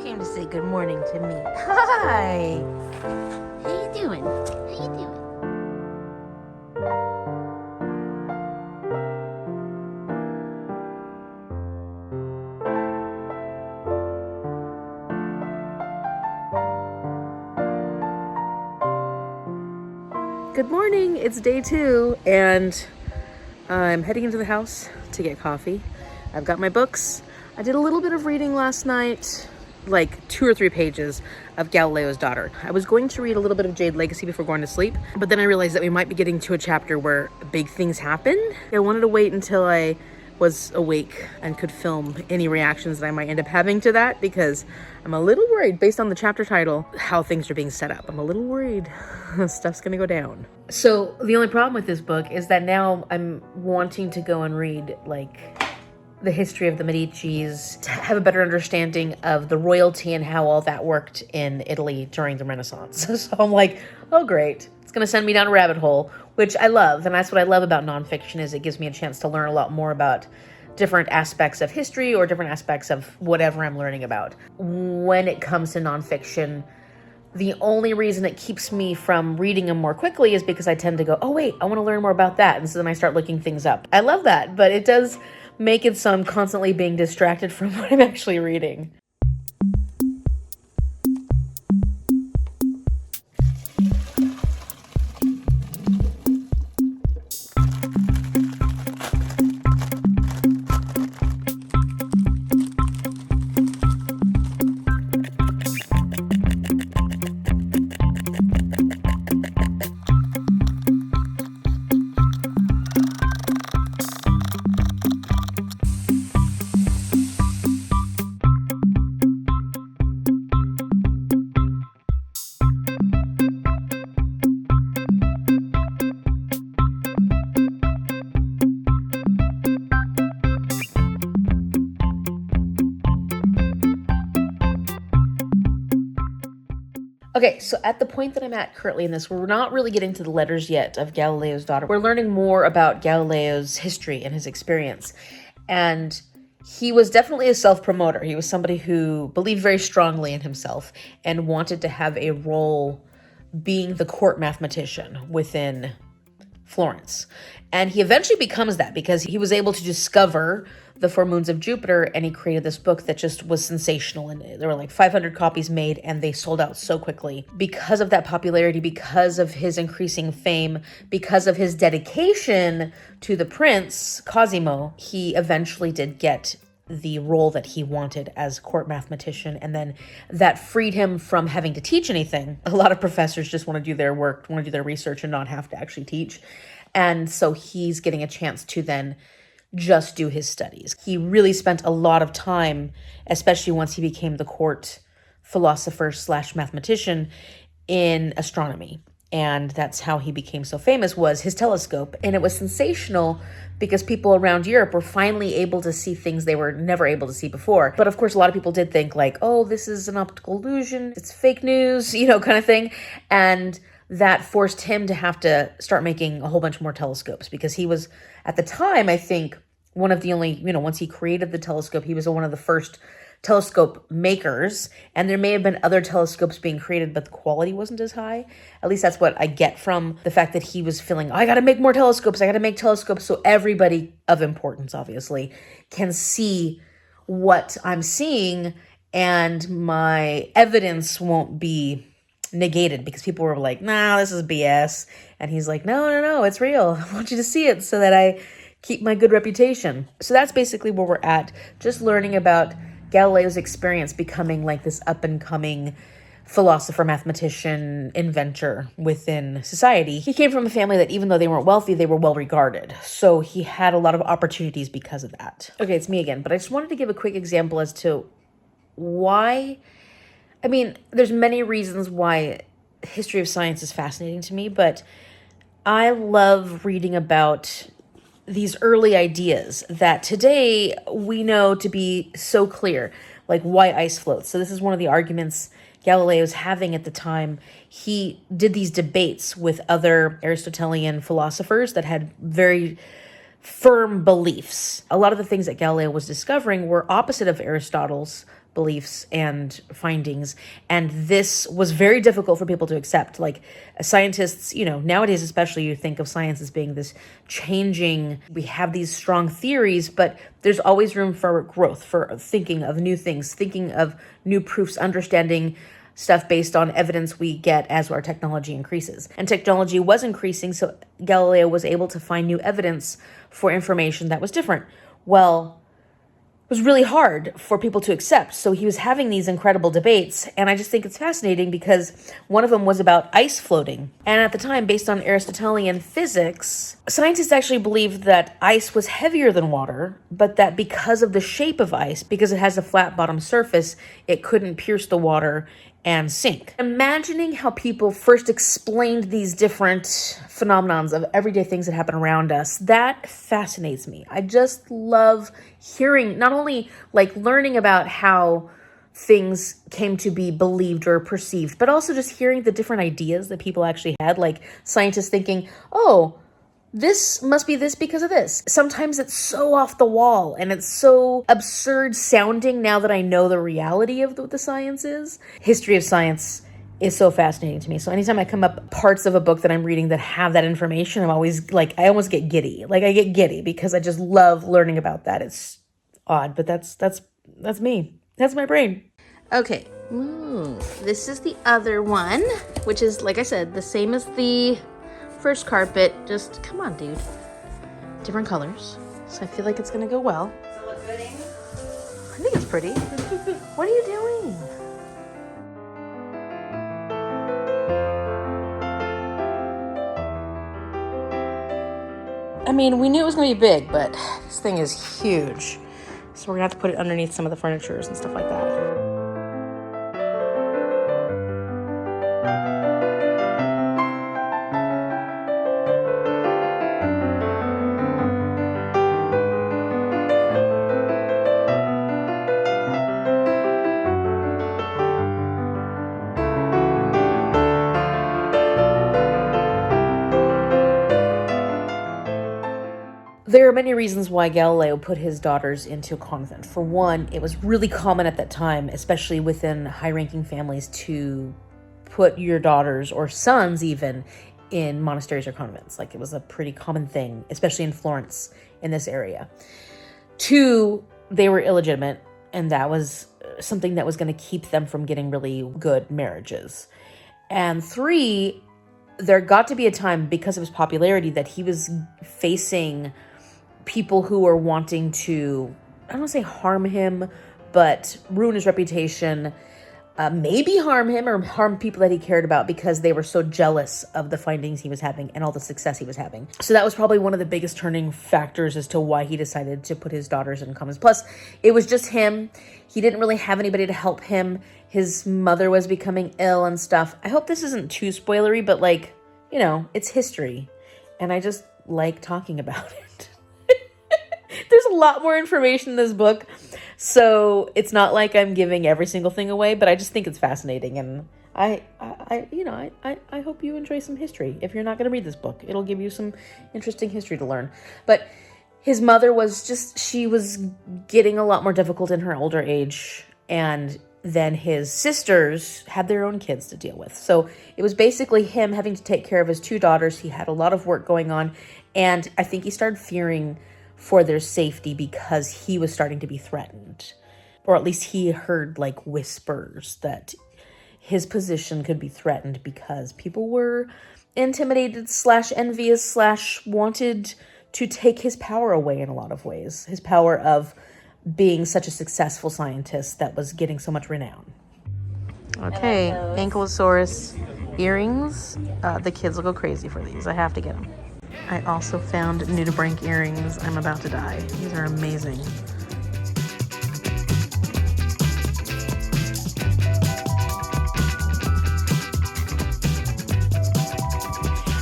came to say good morning to me. Hi. How you doing? How you doing? Good morning, it's day 2, and I'm heading into the house to get coffee. I've got my books. I did a little bit of reading last night, like 2 or 3 pages of Galileo's daughter. I was going to read a little bit of Jade Legacy before going to sleep, but then I realized that we might be getting to a chapter where big things happen. I wanted to wait until I was awake and could film any reactions that I might end up having to that, because I'm a little worried, based on the chapter title, how things are being set up. I'm a little worried stuff's gonna go down. So the only problem with this book is that now I'm wanting to go and read like the history of the Medicis, to have a better understanding of the royalty and how all that worked in Italy during the Renaissance. So I'm like, oh great, it's gonna send me down a rabbit hole, which I love. And that's what I love about nonfiction, is it gives me a chance to learn a lot more about different aspects of history or different aspects of whatever I'm learning about. When it comes to nonfiction, the only reason it keeps me from reading them more quickly is because I tend to go, oh wait, I want to learn more about that. And so then I start looking things up. I love that, but it does make it so I'm constantly being distracted from what I'm actually reading. Okay, so at the point that I'm at currently in this, we're not really getting to the letters yet of Galileo's daughter. We're learning more about Galileo's history and his experience. And he was definitely a self-promoter. He was somebody who believed very strongly in himself and wanted to have a role being the court mathematician within Florence. And he eventually becomes that because he was able to discover the four moons of Jupiter, and he created this book that just was sensational. And there were like 500 copies made, and they sold out so quickly. Because of that popularity, because of his increasing fame, because of his dedication to the prince, Cosimo, he eventually did get the role that he wanted as court mathematician, and then that freed him from having to teach anything. A lot of professors just want to do their work, want to do their research and not have to actually teach. And so he's getting a chance to then just do his studies. He really spent a lot of time, especially once he became the court philosopher / mathematician, in astronomy. And that's how he became so famous, was his telescope. And it was sensational because people around Europe were finally able to see things they were never able to see before. But of course, a lot of people did think like, oh, this is an optical illusion, it's fake news, kind of thing. And that forced him to have to start making a whole bunch more telescopes, because he was, at the time, I think, one of the only, once he created the telescope, he was one of the first telescope makers. And there may have been other telescopes being created, but the quality wasn't as high. At least that's what I get from the fact that he was feeling, oh, I got to make more telescopes. I got to make telescopes so everybody of importance, obviously, can see what I'm seeing, and my evidence won't be negated, because people were like, nah, this is BS. And he's like, no, it's real. I want you to see it so that I keep my good reputation. So that's basically where we're at, just learning about Galileo's experience becoming like this up and coming philosopher, mathematician, inventor within society. He came from a family that, even though they weren't wealthy, they were well regarded. So he had a lot of opportunities because of that. Okay, it's me again, but I just wanted to give a quick example as to why. I mean, there's many reasons why history of science is fascinating to me, but I love reading about these early ideas that today we know to be so clear, like why ice floats. So this is one of the arguments Galileo's having at the time. He did these debates with other Aristotelian philosophers that had very firm beliefs. A lot of the things that Galileo was discovering were opposite of Aristotle's beliefs and findings. And this was very difficult for people to accept. Like scientists, nowadays especially, you think of science as being this changing, we have these strong theories, but there's always room for growth, for thinking of new things, thinking of new proofs, understanding stuff based on evidence we get as our technology increases. And technology was increasing, so Galileo was able to find new evidence for information that was different. Well, it was really hard for people to accept. So he was having these incredible debates, and I just think it's fascinating because one of them was about ice floating. And at the time, based on Aristotelian physics, scientists actually believed that ice was heavier than water, but that because of the shape of ice, because it has a flat bottom surface, it couldn't pierce the water and sink. Imagining how people first explained these different phenomenons of everyday things that happen around us, that fascinates me. I just love hearing, not only like learning about how things came to be believed or perceived, but also just hearing the different ideas that people actually had, like scientists thinking, oh, this must be this because of this. Sometimes it's so off the wall and it's so absurd sounding now that I know the reality of what the science is. History of science is so fascinating to me. So anytime I come up parts of a book that I'm reading that have that information, I'm always like, I almost get giddy. Like I get giddy because I just love learning about that. It's odd, but that's me. That's my brain. Okay, this is the other one, which is, like I said, the same as the first carpet. Just come on, dude. Different colors. So I feel like it's gonna go well. Does it look good, Amy? I think it's pretty. What are you doing? I mean, we knew it was gonna be big, but this thing is huge. So we're gonna have to put it underneath some of the furnitures and stuff like that. There are many reasons why Galileo put his daughters into a convent. For one, it was really common at that time, especially within high-ranking families, to put your daughters or sons even in monasteries or convents. Like it was a pretty common thing, especially in Florence in this area. Two, they were illegitimate, and that was something that was going to keep them from getting really good marriages. And three, there got to be a time because of his popularity that he was facing people who were wanting to, I don't want to say harm him, but ruin his reputation, maybe harm him or harm people that he cared about because they were so jealous of the findings he was having and all the success he was having. So that was probably one of the biggest turning factors as to why he decided to put his daughters in convents. Plus, it was just him. He didn't really have anybody to help him. His mother was becoming ill and stuff. I hope this isn't too spoilery, but like, it's history. And I just like talking about it. There's a lot more information in this book, so it's not like I'm giving every single thing away, but I just think it's fascinating, and I hope you enjoy some history. If you're not going to read this book, it'll give you some interesting history to learn. But his mother she was getting a lot more difficult in her older age, and then his sisters had their own kids to deal with. So it was basically him having to take care of his two daughters. He had a lot of work going on, and I think he started fearing for their safety because he was starting to be threatened. Or at least he heard like whispers that his position could be threatened because people were intimidated / envious / wanted to take his power away in a lot of ways. His power of being such a successful scientist that was getting so much renown. Okay, Ankylosaurus earrings. The kids will go crazy for these. I have to get them. I also found nudibranch earrings. I'm about to die. These are amazing.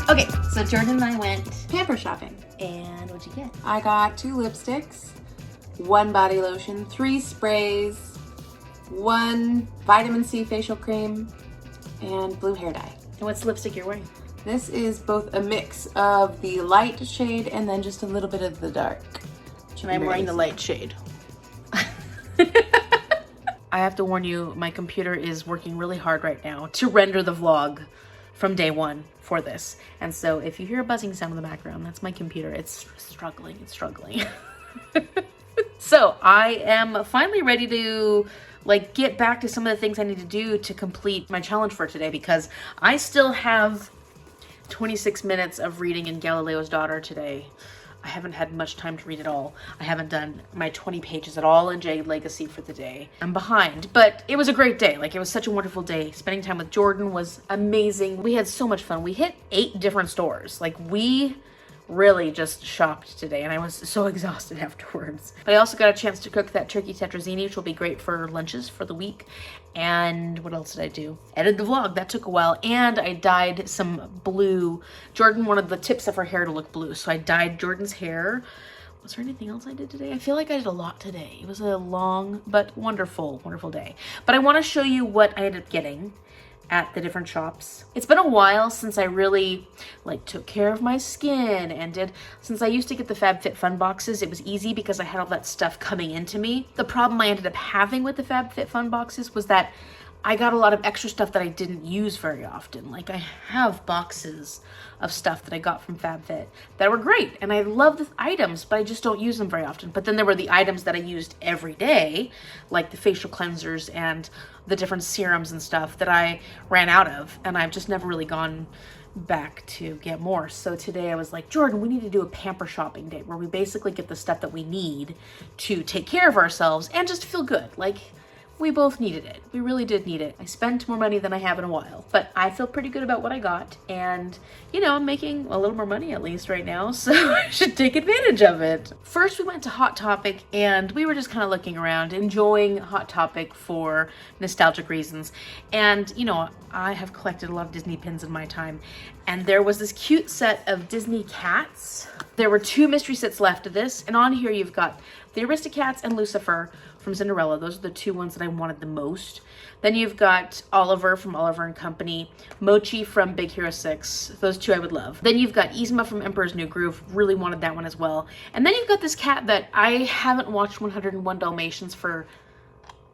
Okay, so Jordan and I went Pamper shopping. and what'd you get? I got 2 lipsticks, 1 body lotion, 3 sprays, 1 vitamin C facial cream, and blue hair dye. And what's the lipstick you're wearing? This is both a mix of the light shade and then just a little bit of the dark. And I'm wearing the light shade. I have to warn you, my computer is working really hard right now to render the vlog from day one for this. And so if you hear a buzzing sound in the background, that's my computer. It's struggling. So I am finally ready to get back to some of the things I need to do to complete my challenge for today, because I still have 26 minutes of reading in Galileo's Daughter today. I haven't had much time to read it all. I haven't done my 20 pages at all in Jade Legacy for the day. I'm behind, but it was a great day. It was such a wonderful day. Spending time with Jordan was amazing. We had so much fun. We hit 8 different stores. We really just shopped today, and I was so exhausted afterwards. But I also got a chance to cook that turkey tetrazzini, which will be great for lunches for the week. And what else did I do? Edit the vlog. That took a while. And I dyed some blue. Jordan wanted the tips of her hair to look blue, so I dyed Jordan's hair. Was there anything else I did today? I feel like I did a lot today. It was a long but wonderful, wonderful day. But I want to show you what I ended up getting at the different shops. It's been a while since I really took care of my skin and since I used to get the FabFitFun boxes, it was easy because I had all that stuff coming into me. The problem I ended up having with the FabFitFun boxes was that I got a lot of extra stuff that I didn't use very often. I have boxes of stuff that I got from FabFit that were great, and I love the items, but I just don't use them very often. But then there were the items that I used every day, like the facial cleansers and the different serums and stuff that I ran out of, and I've just never really gone back to get more. So today I was like, Jordan, we need to do a pamper shopping day where we basically get the stuff that we need to take care of ourselves and just feel good. We both needed it. We really did need it. I spent more money than I have in a while, but I feel pretty good about what I got. And, I'm making a little more money at least right now, so I should take advantage of it. First, we went to Hot Topic, and we were just kind of looking around, enjoying Hot Topic for nostalgic reasons. And, I have collected a lot of Disney pins in my time, and there was this cute set of Disney cats. There were 2 mystery sets left of this, and on here you've got the Aristocats and Lucifer from Cinderella. Those are the 2 ones that I wanted the most. Then you've got Oliver from Oliver and Company, Mochi from Big Hero 6. Those 2 I would love. Then you've got Yzma from Emperor's New Groove. Really wanted that one as well. And then you've got this cat that I haven't watched 101 Dalmatians for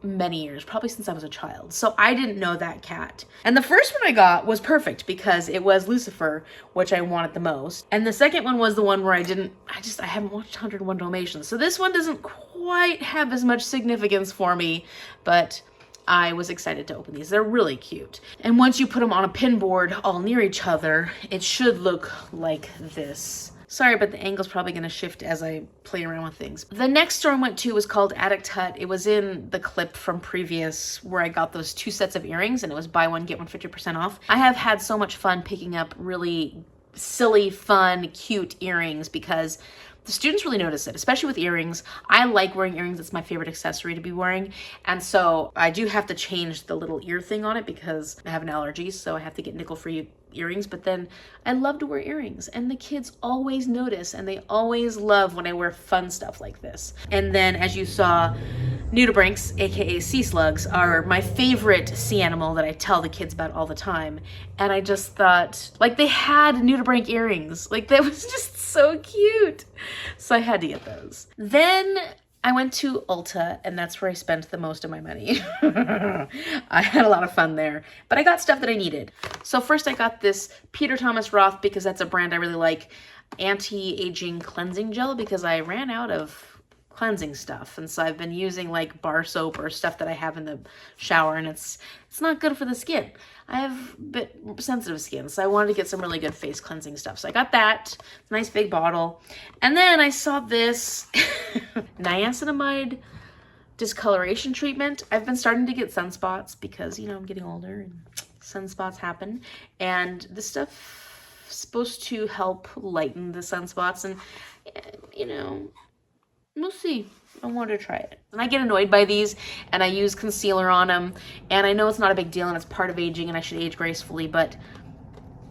many years, probably since I was a child. So I didn't know that cat. And the first one I got was perfect because it was Lucifer, which I wanted the most. And the second one was the one where I haven't watched 101 Dalmatians. So this one doesn't quite have as much significance for me, but I was excited to open these. They're really cute. And once you put them on a pin board all near each other, it should look like this. Sorry, but the angle's probably going to shift as I play around with things. The next store I went to was called Addict Hut. It was in the clip from previous where I got those 2 sets of earrings, and it was buy one, get one 50% off. I have had so much fun picking up really silly, fun, cute earrings because the students really notice it, especially with earrings. I like wearing earrings. It's my favorite accessory to be wearing. And so I do have to change the little ear thing on it because I have an allergy, so I have to get nickel-free earrings. But then I love to wear earrings, and the kids always notice, and they always love when I wear fun stuff like this. And then, as you saw, nudibranchs, aka sea slugs, are my favorite sea animal that I tell the kids about all the time. And I just thought, they had nudibranch earrings. That was just so cute. So I had to get those. Then I went to Ulta, and that's where I spent the most of my money. I had a lot of fun there, but I got stuff that I needed. So first I got this Peter Thomas Roth, because that's a brand I really like, anti-aging cleansing gel, because I ran out of cleansing stuff, and so I've been using bar soap or stuff that I have in the shower, and it's not good for the skin. I have a bit sensitive skin, so I wanted to get some really good face cleansing stuff. So I got that, nice big bottle, and then I saw this niacinamide discoloration treatment. I've been starting to get sunspots because I'm getting older and sunspots happen, and this stuff is supposed to help lighten the sunspots, and we'll see. I want to try it. And I get annoyed by these, and I use concealer on them, and I know it's not a big deal, and it's part of aging, and I should age gracefully, but,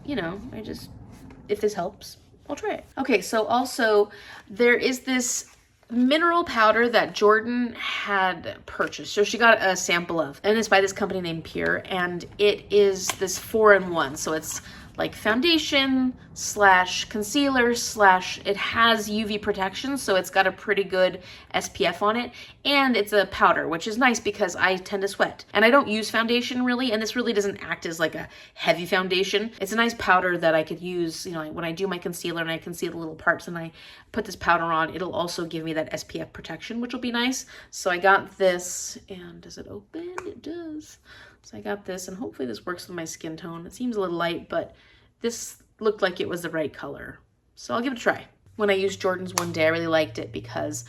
if this helps, I'll try it. Okay, so also, there is this mineral powder that Jordan had purchased. So she got a sample of, and it's by this company named Pure, and it is this 4-in-1. So it's like foundation slash concealer slash it has UV protection, so it's got a pretty good SPF on it, and it's a powder, which is nice because I tend to sweat and I don't use foundation really, and this really doesn't act as like a heavy foundation. It's a nice powder that I could use, you know, when I do my concealer and I conceal the little parts and I put this powder on, it'll also give me that SPF protection, which will be nice. So I got this, and does it open? It does. So I got this, and hopefully this works with my skin tone. It seems a little light, but this looked like it was the right color. So I'll give it a try. When I used Jordan's one day, I really liked it because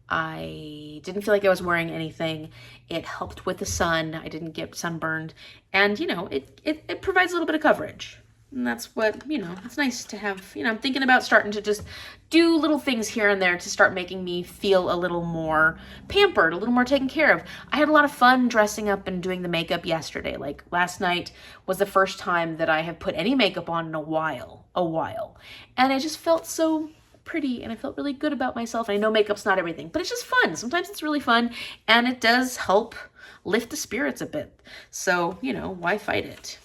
I didn't feel like I was wearing anything. It helped with the sun. I didn't get sunburned. And, you know, it provides a little bit of coverage. And that's what, you know, it's nice to have, you know, I'm thinking about starting to just do little things here and there to start making me feel a little more pampered, a little more taken care of. I had a lot of fun dressing up and doing the makeup yesterday. Like last night was the first time that I have put any makeup on in a while. And I just felt so pretty and I felt really good about myself. I know makeup's not everything, but it's just fun. Sometimes it's really fun and it does help lift the spirits a bit. So, you know, why fight it?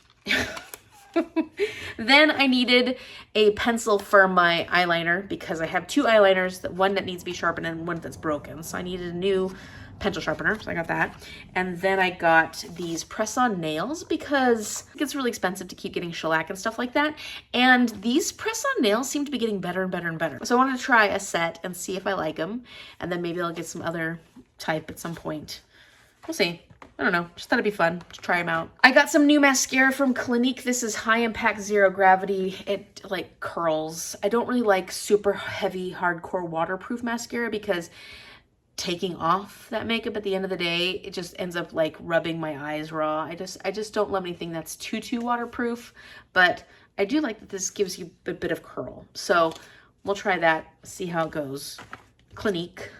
Then I needed a pencil for my eyeliner because I have two eyeliners, one that needs to be sharpened and one that's broken. So I needed a new pencil sharpener, so I got that. And then I got these press-on nails because it gets really expensive to keep getting shellac and stuff like that. And these press-on nails seem to be getting better and better and better. So I wanted to try a set and see if I like them. And then maybe I'll get some other type at some point. We'll see. I don't know, just thought it'd be fun to try them out. I got some new mascara from Clinique. This is High Impact Zero Gravity. It like curls. I don't really like super heavy, hardcore waterproof mascara because taking off that makeup at the end of the day, it just ends up like rubbing my eyes raw. I just don't love anything that's too waterproof, but I do like that this gives you a bit of curl. So we'll try that, see how it goes. Clinique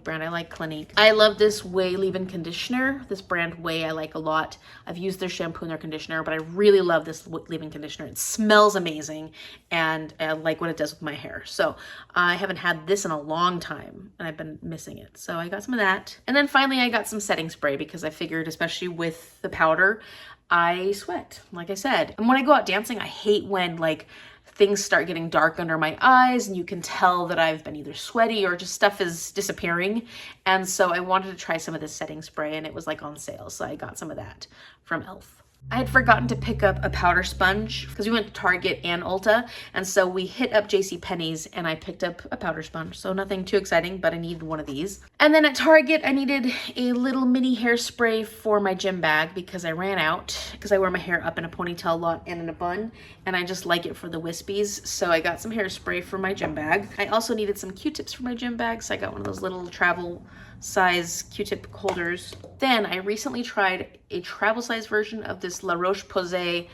brand. I like Clinique. I love this Way leave-in conditioner. This brand Way I like a lot. I've used their shampoo and their conditioner, but I really love this leave-in conditioner. It smells amazing and I like what it does with my hair. So I haven't had this in a long time and I've been missing it. So I got some of that. And then finally I got some setting spray because I figured, especially with the powder, I sweat, like I said. And when I go out dancing, I hate when like things start getting dark under my eyes and you can tell that I've been either sweaty or just stuff is disappearing. And so I wanted to try some of this setting spray and it was like on sale. So I got some of that from e.l.f. I had forgotten to pick up a powder sponge because we went to Target and Ulta. And so we hit up JCPenney's and I picked up a powder sponge. So nothing too exciting, but I needed one of these. And then at Target, I needed a little mini hairspray for my gym bag because I ran out because I wear my hair up in a ponytail a lot and in a bun. And I just like it for the wispies. So I got some hairspray for my gym bag. I also needed some Q-tips for my gym bag. So I got one of those little travel size Q-tip holders. Then I recently tried a travel size version of this La Roche-Posay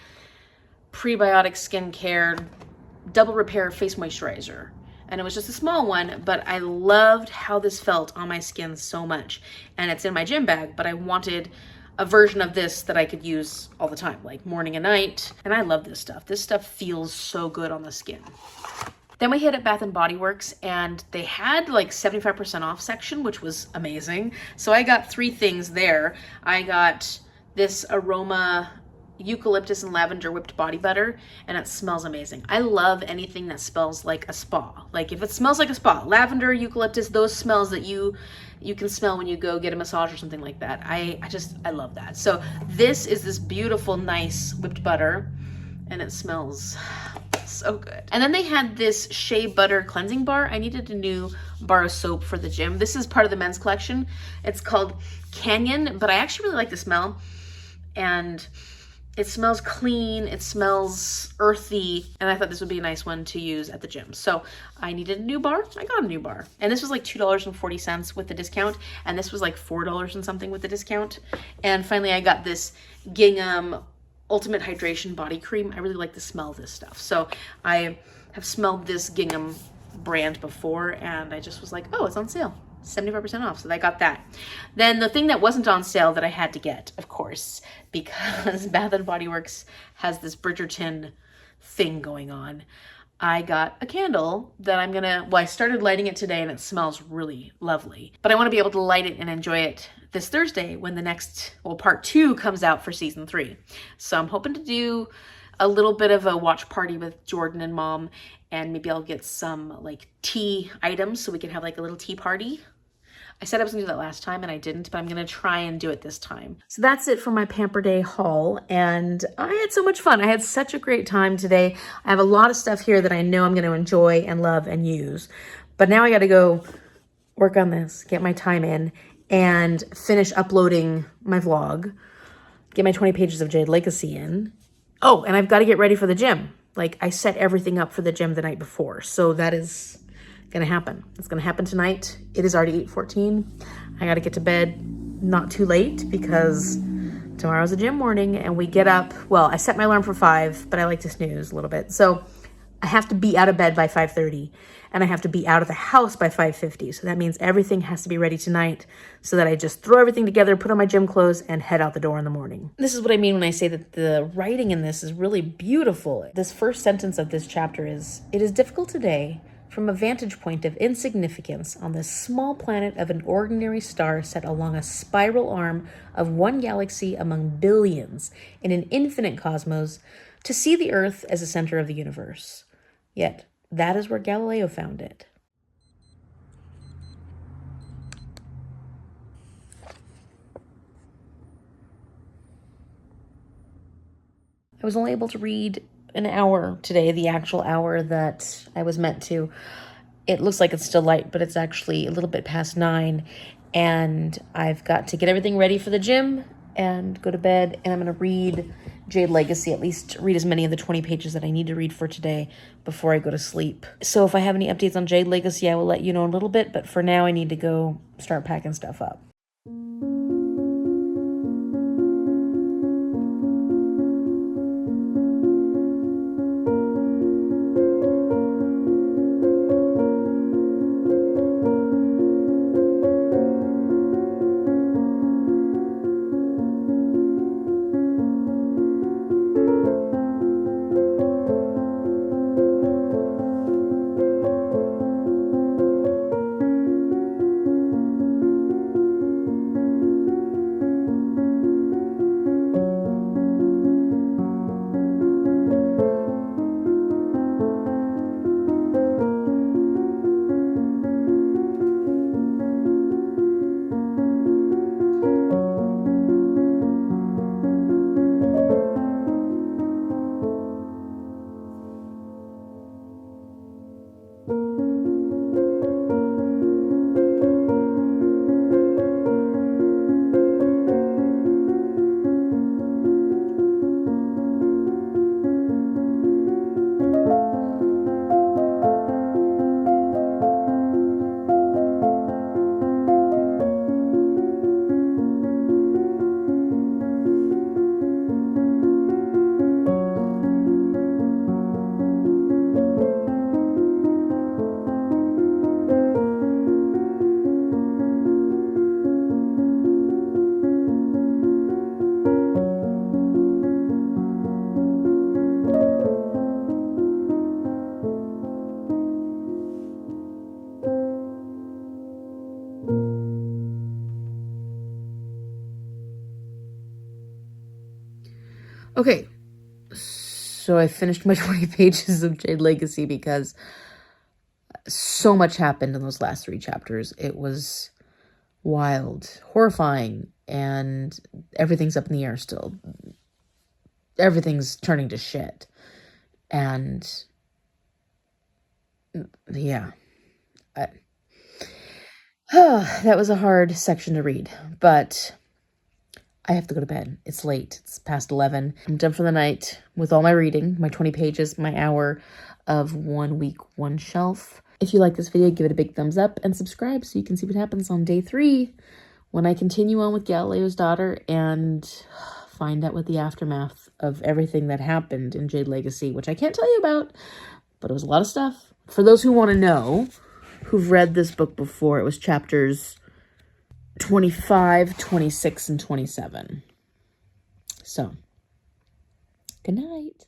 prebiotic skincare double repair face moisturizer. And it was just a small one, but I loved how this felt on my skin so much. And it's in my gym bag, but I wanted a version of this that I could use all the time, like morning and night. And I love this stuff. This stuff feels so good on the skin. Then we hit at Bath & Body Works and they had like 75% off section, which was amazing. So I got 3 things there. I got this aroma eucalyptus and lavender whipped body butter and it smells amazing. I love anything that smells like a spa. Like if it smells like a spa, lavender, eucalyptus, those smells that you can smell when you go get a massage or something like that. I love that. So this is this beautiful, nice whipped butter and it smells so good. And then they had this shea butter cleansing bar. I needed a new bar of soap for the gym. This is part of the men's collection. It's called Canyon, but I actually really like the smell. And it smells clean, it smells earthy, and I thought this would be a nice one to use at the gym. So I needed a new bar, I got a new bar. And this was like $2.40 with the discount, and this was like $4 and something with the discount. And finally I got this gingham Ultimate Hydration Body Cream. I really like the smell of this stuff. So I have smelled this gingham brand before, and I just was like, oh, it's on sale. 75% off, so I got that. Then the thing that wasn't on sale that I had to get, of course, because Bath & Body Works has this Bridgerton thing going on, I got a candle that I started lighting it today and it smells really lovely. But I want to be able to light it and enjoy it this Thursday when the next, part 2 comes out for season 3. So I'm hoping to do a little bit of a watch party with Jordan and Mom, and maybe I'll get some like tea items so we can have like a little tea party. I said I was gonna do that last time and I didn't, but I'm gonna try and do it this time. So that's it for my Pamper Day haul, and I had so much fun. I had such a great time today. I have a lot of stuff here that I know I'm gonna enjoy and love and use, but now I gotta go work on this, get my time in, and finish uploading my vlog, get my 20 pages of Jade Legacy in. Oh, and I've got to get ready for the gym. Like, I set everything up for the gym the night before, so that is gonna happen. It's gonna happen tonight. It is already 8:14. I gotta get to bed not too late because tomorrow's a gym morning and we get up. Well, I set my alarm for 5, but I like to snooze a little bit. So I have to be out of bed by 5:30 and I have to be out of the house by 5:50. So that means everything has to be ready tonight so that I just throw everything together, put on my gym clothes, and head out the door in the morning. This is what I mean when I say that the writing in this is really beautiful. This first sentence of this chapter is, "It is difficult today from a vantage point of insignificance on this small planet of an ordinary star set along a spiral arm of one galaxy among billions in an infinite cosmos, to see the Earth as a center of the universe. Yet, that is where Galileo found it." I was only able to read an hour today, the actual hour that I was meant to. It looks like it's still light, but it's actually a little bit past 9, and I've got to get everything ready for the gym and go to bed, and I'm going to read Jade Legacy, at least read as many of the 20 pages that I need to read for today before I go to sleep. So if I have any updates on Jade Legacy, I will let you know in a little bit, but for now I need to go start packing stuff up. Okay, so I finished my 20 pages of Jade Legacy because so much happened in those last 3 chapters. It was wild, horrifying, and everything's up in the air still. Everything's turning to shit. And yeah, that was a hard section to read, but I have to go to bed. It's late. It's past 11. I'm done for the night with all my reading, my 20 pages, my hour of 1 week, 1 shelf. If you like this video, give it a big thumbs up and subscribe so you can see what happens on day 3 when I continue on with Galileo's daughter and find out what the aftermath of everything that happened in Jade Legacy, which I can't tell you about, but it was a lot of stuff. For those who want to know, who've read this book before, it was chapters 25, 26, and 27. So, good night.